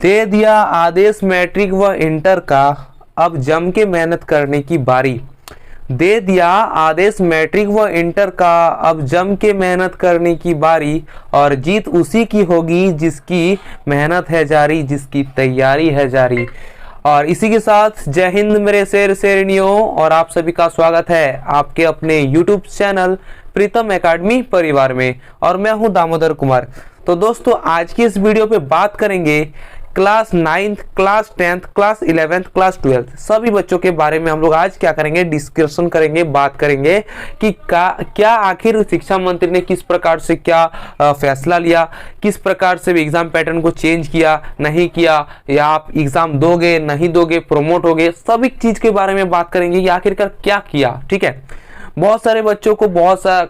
दे दिया आदेश मैट्रिक व इंटर का, अब जम के मेहनत करने की बारी। दे दिया आदेश मैट्रिक व इंटर का, अब जम के मेहनत करने की बारी, और जीत उसी की होगी जिसकी मेहनत है जारी, जिसकी तैयारी है जारी। और इसी के साथ जय हिंद मेरे शेर शेरनियों, और आप सभी का स्वागत है आपके अपने यूट्यूब चैनल प्रीतम एकेडमी परिवार में, और मैं हूं दामोदर कुमार। तो दोस्तों आज की इस वीडियो पे बात करेंगे class 9th, class 10th, class 11th, class 12th सभी बच्चों के बारे में हम लोग आज क्या करेंगे, डिस्कशन करेंगे, बात करेंगे कि क्या आखिर शिक्षा मंत्री ने किस प्रकार से क्या फैसला लिया, किस प्रकार से एग्जाम पैटर्न को चेंज किया, नहीं किया, या आप एग्जाम दोगे नहीं दोगे, प्रमोट होगे, सभी चीज के बारे में बात करेंगे कि आखिरकार क्या किया। ठीक है, बहुत सारे बच्चों को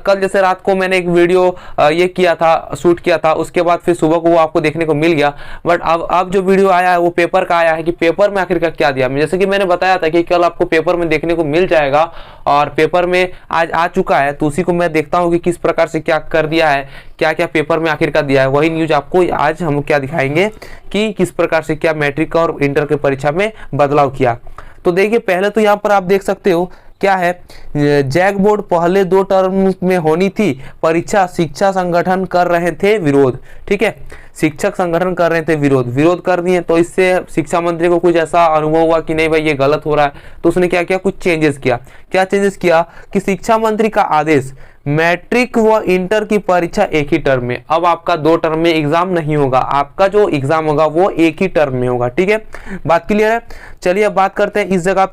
कल जैसे रात को मैंने एक वीडियो ये किया था, शूट किया था, उसके बाद फिर सुबह को वो आपको देखने को मिल गया। बट अब जो वीडियो आया है वो पेपर का आया है कि पेपर में आखिरकार क्या दिया। जैसे कि मैंने बताया था कि कल आपको पेपर में देखने को मिल जाएगा, और पेपर में आज आ चुका है, तो उसी को मैं देखता हूँ कि किस प्रकार से क्या कर दिया है, क्या क्या पेपर में आखिरकार दिया है। वही न्यूज आपको आज हम क्या दिखाएंगे कि किस प्रकार से क्या मैट्रिक और इंटर के परीक्षा में बदलाव किया। तो देखिए, पहले तो यहाँ पर आप देख सकते हो क्या है, जैक बोर्ड पहले 2 टर्म में होनी थी परीक्षा, शिक्षा संगठन कर रहे थे विरोध। ठीक है, शिक्षक संगठन कर रहे थे विरोध कर दिए, तो इससे शिक्षा मंत्री को कुछ ऐसा अनुभव हुआ कि नहीं भाई ये गलत हो रहा है, तो उसने क्या किया, कुछ चेंजेस किया। क्या चेंजेस किया कि शिक्षा मंत्री का आदेश, मैट्रिक व इंटर की परीक्षा एक ही टर्म में, अब आपका 2 टर्म में एग्जाम नहीं होगा, आपका जो एग्जाम होगा वो एक ही टर्म में होगा। ठीक है, बात क्लियर है। चलिए अब बात करते हैं इस जगह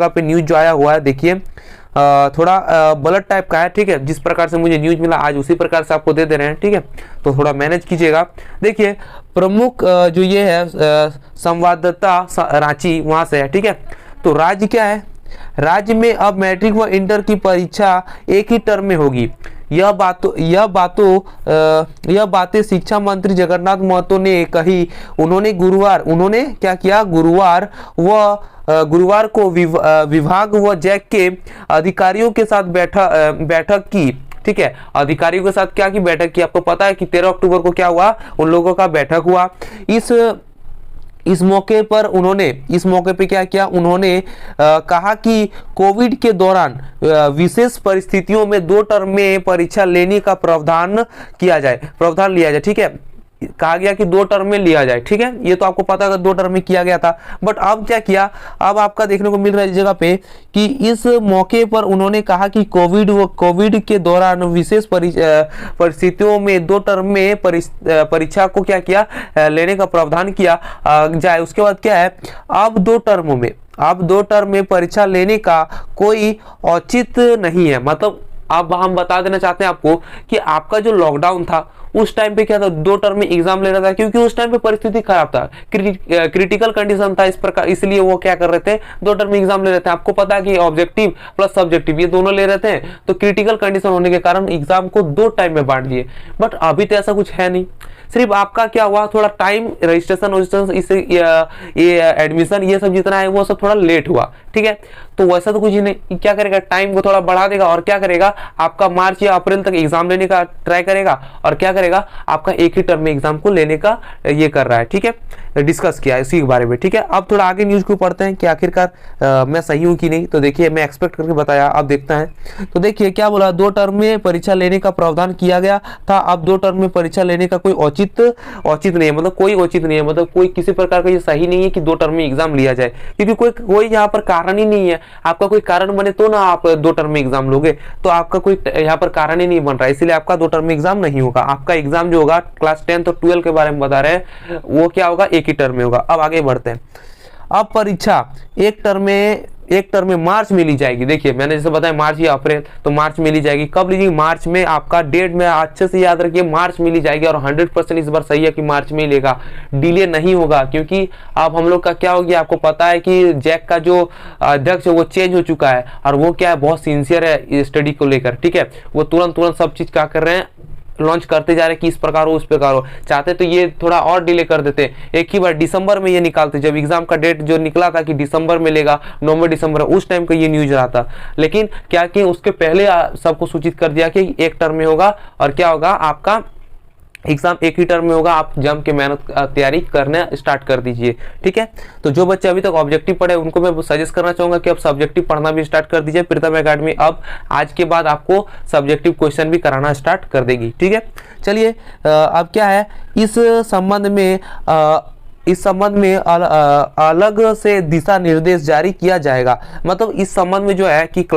पे न्यूज जो आया हुआ है, देखिए थोड़ा बलट टाइप का है। ठीक है, जिस प्रकार से मुझे न्यूज मिला आज उसी प्रकार से आपको दे दे रहे हैं। ठीक है, तो थोड़ा मैनेज कीजिएगा। देखिए प्रमुख जो ये है संवाददाता रांची वहां से है। ठीक है, तो राज्य क्या है, राज्य में अब मैट्रिक व इंटर की परीक्षा एक ही टर्म में होगी। यह बातें शिक्षा मंत्री जगन्नाथ महतो ने कही। उन्होंने क्या किया, गुरुवार को विभाग व जैक के अधिकारियों के साथ बैठक की। ठीक है, अधिकारियों के साथ क्या की बैठक की, आपको पता है कि 13 अक्टूबर को क्या हुआ, उन लोगों का बैठक हुआ। इस मौके पे क्या किया, उन्होंने कहा कि कोविड के दौरान विशेष परिस्थितियों में 2 टर्म में परीक्षा लेने का प्रावधान लिया जाए। ठीक है, कहा गया कि 2 टर्म में लिया जाए। ठीक है, ये तो आपको पता है 2 टर्म में किया गया था, बट अब क्या किया, अब आपका देखने को मिल रहा है इस जगह पे कि इस मौके पर उन्होंने कहा कि कोविड के दौरान विशेष परिस्थितियों में 2 टर्म में परीक्षा को क्या किया, लेने का प्रावधान किया जाए। उसके बाद क्या है, अब 2 टर्म में परीक्षा लेने का कोई औचित्य नहीं है। मतलब अब हम बता देना चाहते हैं आपको कि आपका जो लॉकडाउन था उस टाइम पे क्या था, 2 टर्म में एग्जाम ले रहा था, क्योंकि उस टाइम पे परिस्थिति खराब था, क्रिटिकल कंडीशन था इस प्रकार, इसलिए वो क्या कर रहे थे, 2 टर्म में एग्जाम ले रहे थे। आपको पता है कि ऑब्जेक्टिव प्लस सब्जेक्टिव ये दोनों ले रहे थे, तो क्रिटिकल कंडीशन होने के कारण एग्जाम को 2 टाइम में बांट दिए। बट अभी तो ऐसा कुछ है नहीं, सिर्फ आपका क्या हुआ, थोड़ा टाइम रजिस्ट्रेशन ये एडमिशन ये सब जितना है वो सब थोड़ा लेट हुआ। ठीक है, तो वैसा तो कुछ ही नहीं, क्या करेगा, टाइम को थोड़ा बढ़ा देगा, और क्या करेगा, आपका मार्च या अप्रैल तक एग्जाम लेने का ट्राई करेगा, और क्या करेगा, आपका एक ही टर्म में एग्जाम को लेने का ये कर रहा है। ठीक है, डिस्कस किया इसी के बारे में। ठीक है, अब थोड़ा आगे न्यूज को पढ़ते हैं कि आखिरकार मैं सही हूं कि नहीं। तो देखिए, मैं एक्सपेक्ट करके बताया, अब देखते हैं। तो देखिए क्या बोला, 2 टर्म में परीक्षा लेने का प्रावधान किया गया था, अब 2 टर्म में परीक्षा लेने का कोई औचित्य नहीं है, मतलब कोई औचित्य नहीं है, मतलब कोई किसी प्रकार का ये सही नहीं है कि 2 टर्म में एग्जाम लिया जाए, क्योंकि कोई यहाँ पर कारण ही नहीं है। आपका कोई कारण बने तो ना आप 2 टर्म में एग्जाम लोगे, तो आपका कोई यहाँ पर कारण ही नहीं बन रहा है, इसलिए आपका 2 टर्म में एग्जाम नहीं होगा। आपका एग्जाम जो होगा क्लास 10th और 12 के बारे में बता रहे हैं, वो क्या होगा, एक ही टर्म में होगा। अब आगे बढ़ते हैं। अब परीक्षा एक टर्म में मार्च में ली जाएगी। देखिए मैंने जैसे बताया मार्च या अप्रैल, तो मार्च में ली जाएगी। कब लीजिएगी, मार्च में। आपका डेट में अच्छे से याद रखिए, मार्च में ली जाएगी, और 100% इस बार सही है कि मार्च में ही लेगा, डिले नहीं होगा। क्योंकि अब हम लोग का क्या हो गया, आपको पता है कि जैक का जो अध्यक्ष है वो चेंज हो चुका है, और वो क्या है, बहुत सिंसियर है स्टडी को लेकर। ठीक है, वो तुरंत सब चीज क्या कर रहे हैं, लॉन्च करते जा रहे कि इस प्रकार हो उस प्रकार हो। चाहते तो ये थोड़ा और डिले कर देते, एक ही बार दिसंबर में ये निकालते। जब एग्जाम का डेट जो निकला था कि दिसंबर में लेगा, नवंबर दिसंबर, उस टाइम का ये न्यूज रहा था। लेकिन क्या कि उसके पहले सबको सूचित कर दिया कि एक टर्म में होगा, और क्या होगा आपका एग्जाम एक ही टर्म में होगा, आप जम के मेहनत तैयारी करना स्टार्ट कर दीजिए। ठीक है, तो जो बच्चे अभी तक ऑब्जेक्टिव पढ़े उनको मैं सजेस्ट करना चाहूंगा कि अब सब्जेक्टिव पढ़ना भी स्टार्ट कर दीजिए। प्रीतम एकेडमी अब आज के बाद आपको सब्जेक्टिव क्वेश्चन भी कराना स्टार्ट कर देगी। ठीक है, चलिए अब क्या है इस संबंध में अलग से दिशा निर्देश जारी किया जाएगा। मतलब इस संबंध में जो है कि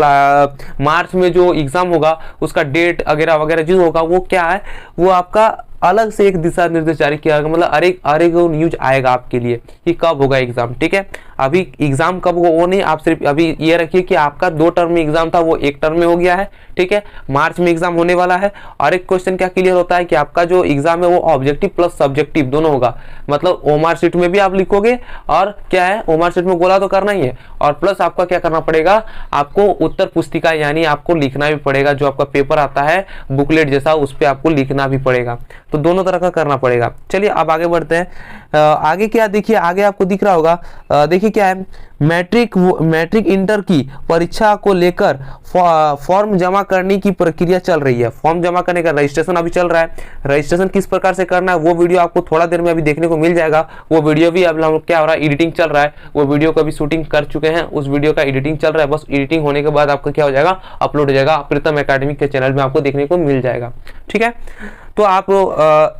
मार्च में जो एग्जाम होगा उसका डेट वगैरह वगैरह जो होगा वो क्या है, वो आपका अलग से एक दिशा निर्देश जारी किया जाएगा। मतलब अरे न्यूज आएगा आपके लिए कि कब होगा एग्जाम। ठीक है, अभी एग्जाम कब होगा वो नहीं, आप सिर्फ अभी ये रखिए कि आपका 2 टर्म में एग्जाम था वो 1 टर्म में हो गया है। ठीक है, मार्च में एग्जाम होने वाला है। और एक क्वेश्चन क्या क्लियर होता है कि आपका जो एग्जाम है वो ऑब्जेक्टिव प्लस सब्जेक्टिव दोनों होगा। मतलब ओमार शीट में भी आप लिखोगे और क्या है ओमार शीट में गोला तो करना ही है, और प्लस आपका क्या करना पड़ेगा, आपको उत्तर पुस्तिका यानी आपको लिखना भी पड़ेगा। जो आपका पेपर आता है बुकलेट जैसा उस पर आपको लिखना भी पड़ेगा, तो दोनों तरह का करना पड़ेगा। चलिए अब आगे बढ़ते हैं। आगे क्या देखिए, आगे आपको दिख रहा होगा, देखिए क्या है, मैट्रिक इंटर की परीक्षा को लेकर फॉर्म जमा करने की प्रक्रिया चल रही है। फॉर्म जमा करने का रजिस्ट्रेशन अभी चल रहा है। रजिस्ट्रेशन किस प्रकार से करना है वो वीडियो आपको थोड़ा देर में अभी देखने को मिल जाएगा। वो वीडियो भी अब हम क्या हो रहा है, एडिटिंग चल रहा है। वो वीडियो का भी शूटिंग कर चुके हैं, उस वीडियो का एडिटिंग चल रहा है। बस एडिटिंग होने के बाद आपका क्या हो जाएगा, अपलोड हो जाएगा, प्रीतम एकेडमी के चैनल में आपको देखने को मिल जाएगा। ठीक है, तो आप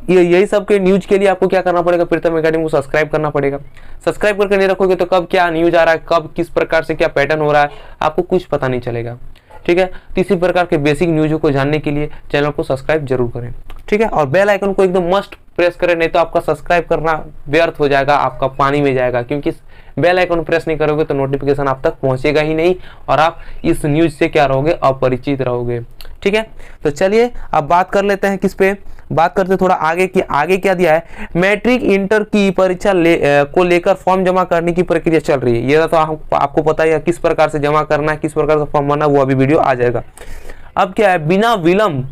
यही सब के न्यूज के लिए आपको क्या करना पड़ेगा, प्रीतम एकेडमी को सब्सक्राइब करना पड़ेगा। सब्सक्राइब करके नहीं रखोगे तो कब क्या न्यूज आ रहा है, कब किस प्रकार से क्या पैटर्न हो रहा है, आपको कुछ पता नहीं चलेगा। ठीक है, तो इसी प्रकार के बेसिक न्यूज़ों को जानने के लिए चैनल को सब्सक्राइब जरूर करें। ठीक है, और बेल आइकन को एकदम मस्ट प्रेस करें, नहीं तो आपका सब्सक्राइब करना व्यर्थ हो जाएगा, आपका पानी में जाएगा। क्योंकि बेल आइकन प्रेस नहीं करोगे तो नोटिफिकेशन आप तक पहुंचेगा ही नहीं और आप इस न्यूज से क्या रहोगे, अपरिचित रहोगे। ठीक है, तो चलिए अब बात कर लेते हैं किस पे, बात करते थोड़ा आगे की। आगे क्या दिया है, मैट्रिक इंटर की परीक्षा को लेकर फॉर्म जमा करने की प्रक्रिया चल रही है। ये तो आपको पता है किस प्रकार से जमा करना है, किस प्रकार से फॉर्म भरना, वो अभी वीडियो आ जाएगा। अब क्या है, बिना विलंब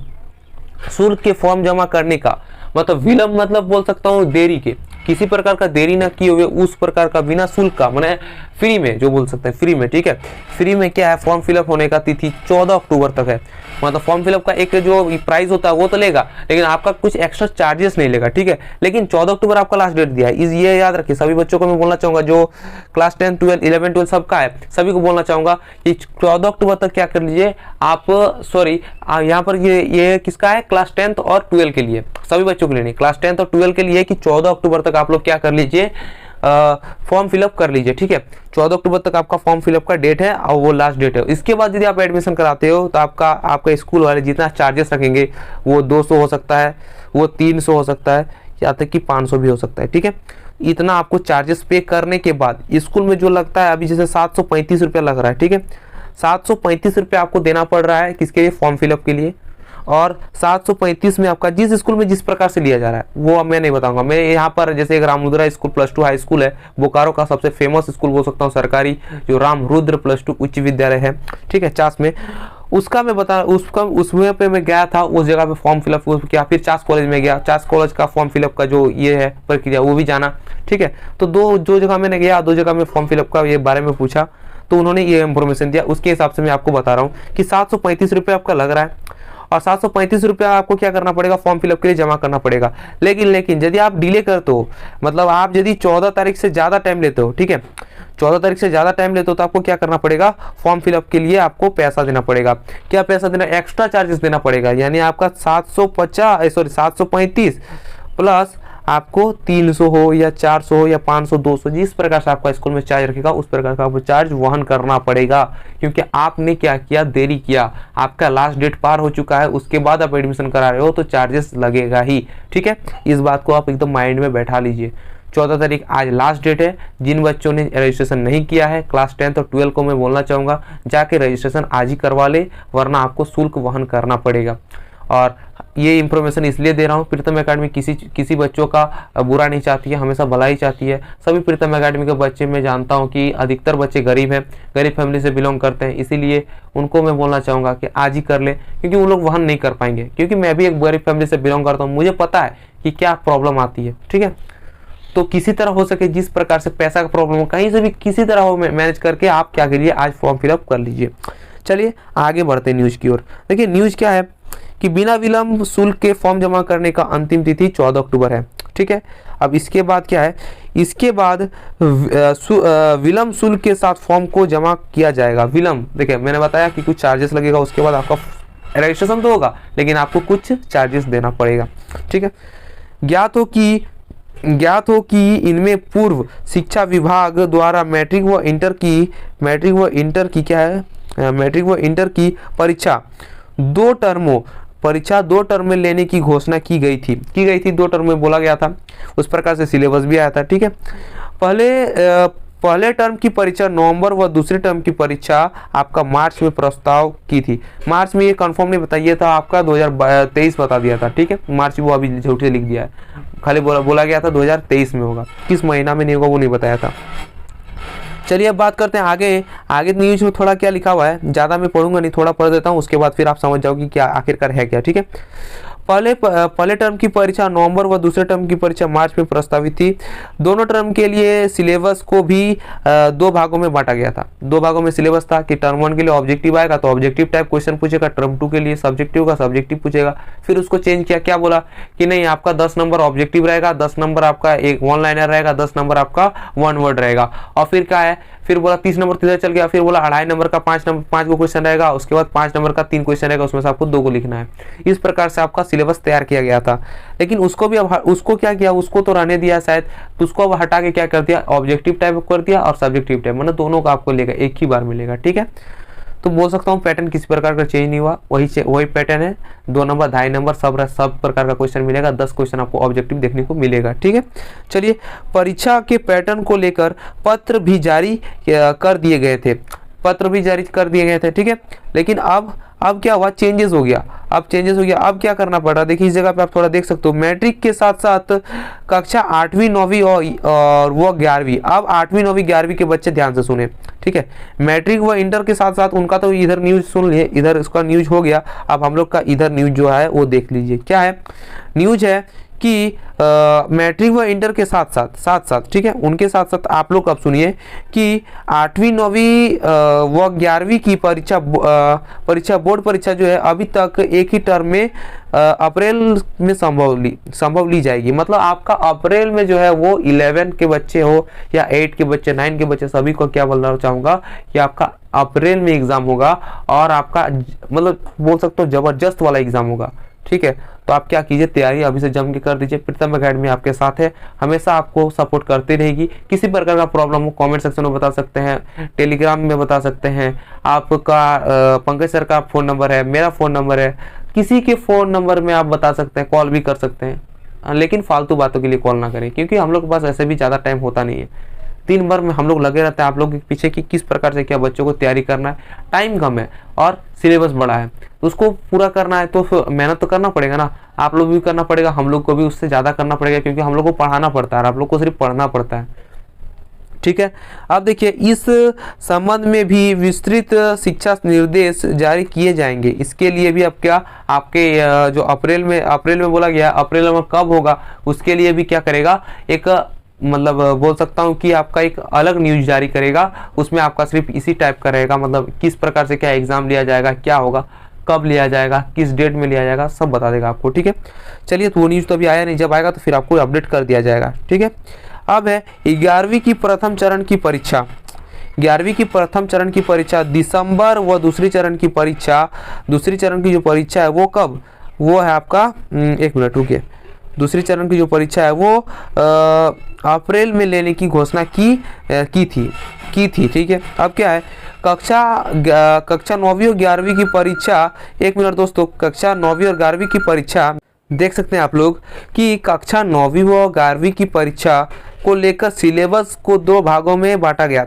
शुल्क के फॉर्म जमा करने का मतलब, विलंब मतलब बोल सकता हूँ देरी के, किसी प्रकार का देरी ना किए हुए उस प्रकार का बिना शुल्क का, मैंने फ्री में जो बोल सकते हैं फ्री में। ठीक है, फ्री में क्या है, फॉर्म फिलअप होने का तिथि 14 अक्टूबर तक है। मतलब फॉर्म फिलअप का एक जो प्राइस होता है वो तो लेगा, लेकिन आपका कुछ एक्स्ट्रा चार्जेस नहीं लेगा। ठीक है, लेकिन 14 अक्टूबर आपका लास्ट डेट दिया है। ये याद रखिए, सभी बच्चों को मैं बोलना चाहूंगा, जो क्लास 10 12 11 12 सबका है, सभी को बोलना चाहूंगा कि 14 अक्टूबर तक क्या कर लीजिए आप, सॉरी यहाँ पर ये किसका है, क्लास 10 और 12 के लिए, सभी बच्चों के लिए नहीं, क्लास 10 और 12 के लिए कि 14 अक्टूबर तक आप लोग क्या कर लीजिए, फॉर्म फिलअप कर लीजिए। ठीक है, 14 अक्टूबर तक आपका फॉर्म फिलअप का डेट है और वो लास्ट डेट है। इसके बाद यदि आप एडमिशन कराते हो तो आपका स्कूल वाले जितना चार्जेस रखेंगे वो 200 हो सकता है, वो 300 हो सकता है, या तक कि 500 भी हो सकता है। ठीक है, इतना आपको चार्जेस पे करने के बाद स्कूल में जो लगता है, अभी जैसे 735 रुपया लग रहा है। ठीक है, 735 रुपया आपको देना पड़ रहा है किसके लिए, फॉर्म फिलअप के लिए। और 735 में आपका जिस स्कूल में जिस प्रकार से लिया जा रहा है वो अब मैं नहीं बताऊंगा। मैं यहाँ पर जैसे एक रामरुद्रा स्कूल +2 हाई स्कूल है, बोकारो का सबसे फेमस स्कूल बोल सकता हूँ सरकारी, जो रामरुद्र +2 उच्च विद्यालय है। ठीक है, चास में, उसका मैं बता, उसमें पे मैं गया था, उस जगह पे फॉर्म फिलअप किया। फिर चास कॉलेज में गया, चास कॉलेज का फॉर्म फिलअप का जो ये है प्रक्रिया वो भी जाना। ठीक है, तो जो जगह मैंने गया, 2 जगह में फॉर्म फिलअप का ये बारे में पूछा तो उन्होंने ये इंफॉर्मेशन दिया, उसके हिसाब से मैं आपको बता रहा हूँ कि 735 रुपये आपका लग रहा है। और 735 रुपया आपको क्या करना पड़ेगा, फॉर्म फिलअप के लिए जमा करना पड़ेगा। लेकिन यदि आप डिले करते हो, मतलब आप यदि 14 तारीख से ज़्यादा टाइम लेते हो, ठीक है, 14 तारीख से ज़्यादा टाइम लेते हो तो आपको क्या करना पड़ेगा, फॉर्म फिलअप के लिए आपको पैसा देना पड़ेगा। क्या पैसा देना, एक्स्ट्रा चार्जेस देना पड़ेगा। यानी आपका 735 प्लस आपको 300 हो या 400 हो या 500 200 जिस प्रकार से आपका स्कूल में चार्ज रखेगा उस प्रकार का आपको चार्ज वहन करना पड़ेगा। क्योंकि आपने क्या किया, देरी किया, आपका लास्ट डेट पार हो चुका है, उसके बाद आप एडमिशन करा रहे हो तो चार्जेस लगेगा ही। ठीक है, इस बात को आप एकदम माइंड में बैठा लीजिए। 14 तारीख आज लास्ट डेट है। जिन बच्चों ने रजिस्ट्रेशन नहीं किया है क्लास 10 और 12 को मैं बोलना चाहूँगा जाके रजिस्ट्रेशन आज ही करवा ले, वरना आपको शुल्क वहन करना पड़ेगा। और ये इंफॉर्मेशन इसलिए दे रहा हूँ, प्रीतम एकेडमी किसी बच्चों का बुरा नहीं चाहती है, हमेशा भलाई चाहती है। सभी प्रीतम एकेडमी के बच्चे मैं जानता हूँ कि अधिकतर बच्चे गरीब हैं, गरीब फैमिली से बिलोंग करते हैं, इसीलिए उनको मैं बोलना चाहूँगा कि आज ही कर ले, क्योंकि वो लोग वहन नहीं कर पाएंगे। क्योंकि मैं भी एक गरीब फैमिली से बिलोंग करता हूँ, मुझे पता है कि क्या प्रॉब्लम आती है। ठीक है, तो किसी तरह हो सके, जिस प्रकार से पैसा का प्रॉब्लम हो, कहीं से भी किसी तरह हो मैनेज करके आप क्या करिए, आज फॉर्म फिलअप कर लीजिए। चलिए आगे बढ़ते हैं न्यूज़ की ओर। देखिए न्यूज़ क्या है कि बिना विलंब शुल्क के फॉर्म जमा करने का अंतिम तिथि 14 अक्टूबर है। ठीक है, अब इसके बाद क्या है, इसके बाद विलंब शुल्क के साथ फॉर्म को जमा किया जाएगा। विलंब, देखिए मैंने बताया कि कुछ चार्जेस लगेगा, उसके बाद आपका रजिस्ट्रेशन तो होगा लेकिन आपको कुछ चार्जेस देना पड़ेगा। ठीक है, ज्ञात हो कि इनमें पूर्व शिक्षा विभाग द्वारा मैट्रिक व इंटर की परीक्षा दो टर्म में लेने की घोषणा की गई थी। 2 टर्म में बोला गया था, उस प्रकार से सिलेबस भी आया था। ठीक है, पहले टर्म की परीक्षा नवंबर व दूसरे टर्म की परीक्षा आपका मार्च में प्रस्ताव की थी। मार्च में ये कंफर्म नहीं बताइए था, आपका 2023 बता दिया था। ठीक है, मार्च वो अभी झूठे लिख दिया है, खाली बोला गया था 2023 में होगा, किस महीना में नहीं होगा वो नहीं बताया था। चलिए अब बात करते हैं आगे न्यूज में थोड़ा क्या लिखा हुआ है, ज़्यादा मैं पढ़ूंगा नहीं, थोड़ा पढ़ देता हूँ, उसके बाद फिर आप समझ जाओगे क्या आखिरकार है क्या। ठीक है, पहले टर्म की परीक्षा नवंबर व दूसरे टर्म की परीक्षा मार्च में प्रस्तावित थी। दोनों टर्म के लिए सिलेबस को भी 2 भागों में बांटा गया था। 2 भागों में सिलेबस था कि टर्म 1 के लिए ऑब्जेक्टिव आएगा तो ऑब्जेक्टिव टाइप क्वेश्चन पूछेगा, टर्म 2 के लिए सब्जेक्टिव का सब्जेक्टिव पूछेगा। फिर उसको चेंज किया, क्या बोला कि नहीं आपका 10 नंबर ऑब्जेक्टिव रहेगा, 10 नंबर आपका एक 1 लाइनर रहेगा, 10 नंबर आपका 1 वर्ड रहेगा। और फिर क्या है, फिर बोला 30 नंबर किधर चल गया, फिर बोला 2.5 नंबर का 5 को क्वेश्चन रहेगा, उसके बाद 5 नंबर का 3 क्वेश्चन रहेगा, उसमें से आपको 2 को लिखना है। इस प्रकार से आपका सिलेबस तैयार किया गया था। लेकिन उसको भी अब उसको क्या किया, उसको तो रहने दिया शायद, तो उसको अब हटा के क्या कर दिया, ऑब्जेक्टिव टाइप कर दिया और सब्जेक्टिव टाइप, मतलब दोनों का आपको लेगा, एक ही बार मिलेगा। ठीक है, तो बोल सकता हूँ पैटर्न किसी प्रकार का चेंज नहीं हुआ, वही पैटर्न है। 2 नंबर 2.5 नंबर सब प्रकार का क्वेश्चन मिलेगा, 10 क्वेश्चन आपको ऑब्जेक्टिव देखने को मिलेगा। ठीक है, चलिए परीक्षा के पैटर्न को लेकर पत्र भी जारी कर दिए गए थे। ठीक है, लेकिन अब क्या हुआ, चेंजेस हो गया। अब क्या करना पड़ रहा, देखिए इस जगह पे आप थोड़ा देख सकते हो, मैट्रिक के साथ साथ कक्षा 8वीं 9वीं और वो 11वीं, अब 8वीं 9वीं 11वीं के बच्चे ध्यान से सुने। ठीक है, मैट्रिक व इंटर के साथ साथ उनका तो इधर न्यूज सुन लिए, इधर इसका न्यूज हो गया। अब हम लोग का इधर न्यूज जो है वो देख लीजिए, क्या है न्यूज है कि मैट्रिक व इंटर के साथ साथ ठीक है, उनके साथ साथ आप लोग अब सुनिए कि 8वीं 9वीं व 11वीं की परीक्षा बोर्ड परीक्षा जो है अभी तक एक ही टर्म में अप्रैल में संभव ली जाएगी। मतलब आपका अप्रैल में जो है वो 11 के बच्चे हो या 8 के बच्चे 9 के बच्चे, सभी को क्या बोलना चाहूँगा कि आपका अप्रैल में एग्ज़ाम होगा और आपका मतलब बोल सकते हो ज़बरदस्त वाला एग्ज़ाम होगा। ठीक है, तो आप क्या कीजिए, तैयारी अभी से जम के कर दीजिए। प्रीतम एकेडमी आपके साथ है, हमेशा आपको सपोर्ट करती रहेगी। किसी प्रकार का प्रॉब्लम हो कमेंट सेक्शन में बता सकते हैं, टेलीग्राम में बता सकते हैं। आपका पंकज सर का फ़ोन नंबर है, मेरा फ़ोन नंबर है, किसी के फ़ोन नंबर में आप बता सकते हैं, कॉल भी कर सकते हैं। लेकिन फालतू बातों के लिए कॉल ना करें, क्योंकि हम लोग के पास ऐसे भी ज़्यादा टाइम होता नहीं है। दिन भर में हम लोग लगे रहते हैं आप लोग के पीछे कि किस प्रकार से क्या बच्चों को तैयारी करना है। टाइम कम है और सिलेबस बड़ा है, तो उसको पूरा करना है तो फिर मेहनत तो करना पड़ेगा ना, आप लोग भी करना पड़ेगा, हम लोग को भी उससे ज़्यादा करना पड़ेगा, क्योंकि हम लोग को पढ़ाना पड़ता है और आप लोग को सिर्फ पढ़ना पड़ता है। ठीक है, अब देखिए इस संबंध में भी विस्तृत शिक्षा निर्देश जारी किए जाएंगे। इसके लिए भी अब क्या आपके जो अप्रैल में बोला गया, अप्रैल में कब होगा उसके लिए भी क्या करेगा, एक मतलब बोल सकता हूँ कि आपका एक अलग न्यूज जारी करेगा। उसमें आपका सिर्फ इसी टाइप का रहेगा, मतलब किस प्रकार से क्या एग्जाम लिया जाएगा, क्या होगा, कब लिया जाएगा, किस डेट में लिया जाएगा, सब बता देगा आपको। ठीक है, चलिए तो वो न्यूज़ तो अभी आया नहीं, जब आएगा तो फिर आपको अपडेट कर दिया जाएगा। ठीक है, अब है 11वीं की प्रथम चरण की परीक्षा। 11वीं की प्रथम चरण की परीक्षा दिसंबर व दूसरी चरण की जो परीक्षा है वो कब, वो है आपका 1 मिनट रुकिए, दूसरी चरण की जो परीक्षा है वो अप्रैल में लेने की घोषणा की थी। ठीक है, अब क्या है, कक्षा 9वीं और 11वीं की परीक्षा, 1 मिनट दोस्तों, कक्षा 9वीं और 11वीं की परीक्षा देख सकते हैं आप लोग कि कक्षा 9वीं व 11वीं की परीक्षा को लेकर सिलेबस को 2 भागों में बांटा गया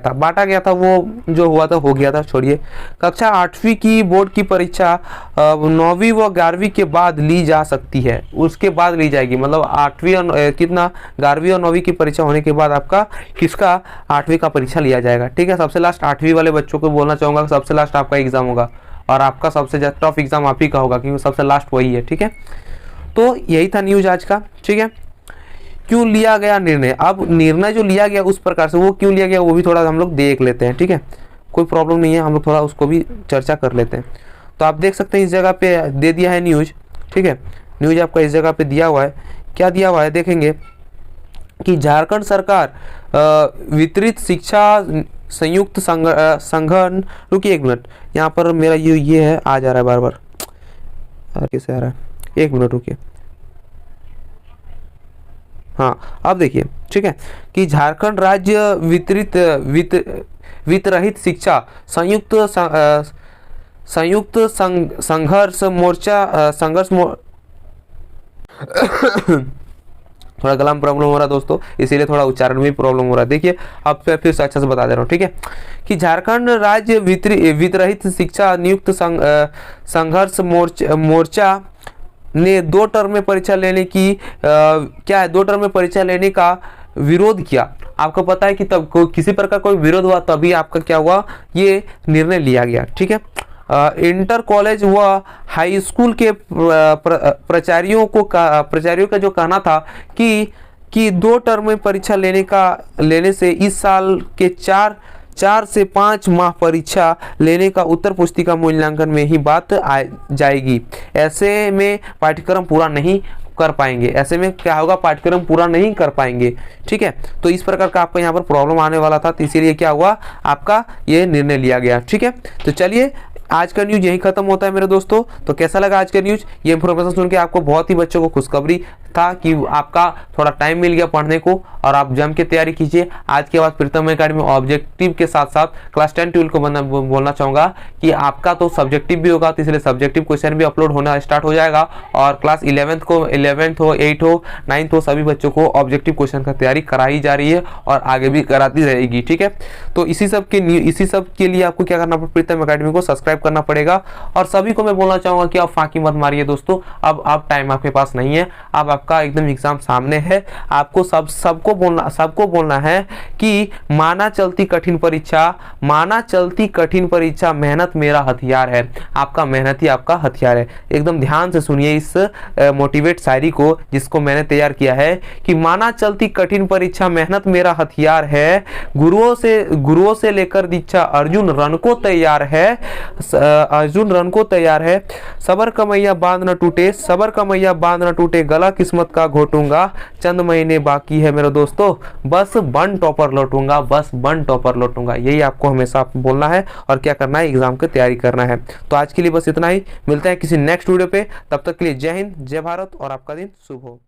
था। वो जो हुआ था हो गया था, छोड़िए। कक्षा 8वीं की बोर्ड की परीक्षा 9वीं व 11वीं के बाद ली जा सकती है, उसके बाद ली जाएगी। मतलब 8वीं और 11वीं और 9वीं की परीक्षा होने के बाद आपका किसका 8वीं का परीक्षा लिया जाएगा। ठीक है, सबसे लास्ट 8वीं वाले बच्चों को बोलना चाहूँगा, सबसे लास्ट आपका एग्जाम होगा और आपका सबसे ज़्यादा टफ एग्जाम आप ही का होगा, क्योंकि सबसे लास्ट वही है। ठीक है, तो यही था न्यूज आज का। ठीक है, क्यों लिया गया निर्णय, अब निर्णय जो लिया गया उस प्रकार से वो क्यों लिया गया वो भी थोड़ा हम लोग देख लेते हैं। ठीक है, कोई प्रॉब्लम नहीं है, हम लोग थोड़ा उसको भी चर्चा कर लेते हैं। तो आप देख सकते हैं इस जगह पे दे दिया है न्यूज ठीक है, न्यूज आपका इस जगह पे दिया हुआ है, क्या दिया हुआ है देखेंगे कि झारखंड सरकार वितरित शिक्षा संयुक्त संगठन, रुकिए 1 मिनट, यहाँ पर मेरा ये है, आ जा रहा है बार बार, कैसे आ रहा है, 1 मिनट रुकिए। हाँ अब देखिए, ठीक है, कि झारखंड राज्य वितरहित शिक्षा संयुक्त संघर्ष मोर्चा थोड़ा गला में प्रॉब्लम हो रहा है दोस्तों, इसीलिए थोड़ा उच्चारण में प्रॉब्लम हो रहा है। देखिए अब फिर से अच्छा से बता दे रहा हूँ, ठीक है, कि झारखंड राज्य वितरहित शिक्षा नियुक्त संघर्ष मोर्चा ने 2 टर्म में परीक्षा लेने की क्या है, 2 टर्म में परीक्षा लेने का विरोध किया। आपको पता है कि तब किसी प्रकार कोई विरोध हुआ तभी आपका क्या हुआ, ये निर्णय लिया गया, ठीक है। इंटर कॉलेज व हाई स्कूल के प्राचार्यों का जो कहना था कि 2 टर्म में परीक्षा लेने से इस साल के 4 से 5 माह परीक्षा लेने का उत्तर पुस्तिका मूल्यांकन में ही बात आ जाएगी। ऐसे में पाठ्यक्रम पूरा नहीं कर पाएंगे, ऐसे में क्या होगा, पाठ्यक्रम पूरा नहीं कर पाएंगे, ठीक है। तो इस प्रकार का आपका यहाँ पर प्रॉब्लम आने वाला था, तो इसीलिए क्या हुआ, आपका ये निर्णय लिया गया, ठीक है। तो चलिए आज का न्यूज यही खत्म होता है मेरे दोस्तों। तो कैसा लगा आज का न्यूज, ये इंफॉर्मेशन सुन के आपको बहुत ही बच्चों को खुशखबरी था कि आपका थोड़ा टाइम मिल गया पढ़ने को, और आप जम के तैयारी कीजिए। आज के बाद प्रीतम एकेडमी ऑब्जेक्टिव के साथ साथ क्लास 10 12 को बोलना चाहूँगा कि आपका तो सब्जेक्टिव भी होगा, तो इसलिए सब्जेक्टिव क्वेश्चन भी अपलोड होना स्टार्ट हो जाएगा, और क्लास 11th हो 8th हो 9th हो सभी बच्चों को ऑब्जेक्टिव क्वेश्चन का तैयारी कराई जा रही है और आगे भी कराती रहेगी, ठीक है। तो इसी सब के लिए आपको क्या करना पड़ेगा, प्रीतम एकेडमी को सब्सक्राइब करना पड़ेगा। और सभी को मैं बोलना चाहूँगा कि आप फांकी मत मारिए दोस्तों, अब टाइम आपके पास नहीं है, अब आपका एकदम एग्जाम सामने है। आपको सबको बोलना है कि माना चलती कठिन परीक्षा मेहनत मेरा हथियार है। आपका मेहनत ही आपका हथियार है। एकदम ध्यान से सुनिए इस मोटिवेट शायरी को जिसको मैंने तैयार किया है कि माना चलती कठिन परीक्षा मेहनत मेरा हथियार है, गुरुओं से लेकर दीक्षा अर्जुन रन को तैयार है, सबर का मैया बांध न टूटे, गला किस्मत का घोटूंगा, चंद महीने बाकी है मेरे दोस्तों, बस बन टॉपर लौटूंगा। यही आपको हमेशा बोलना है और क्या करना है, एग्जाम की तैयारी करना है। तो आज के लिए बस इतना ही, मिलते हैं किसी नेक्स्ट वीडियो पे, तब तक के लिए जय हिंद, जय भारत और आपका दिन शुभ हो।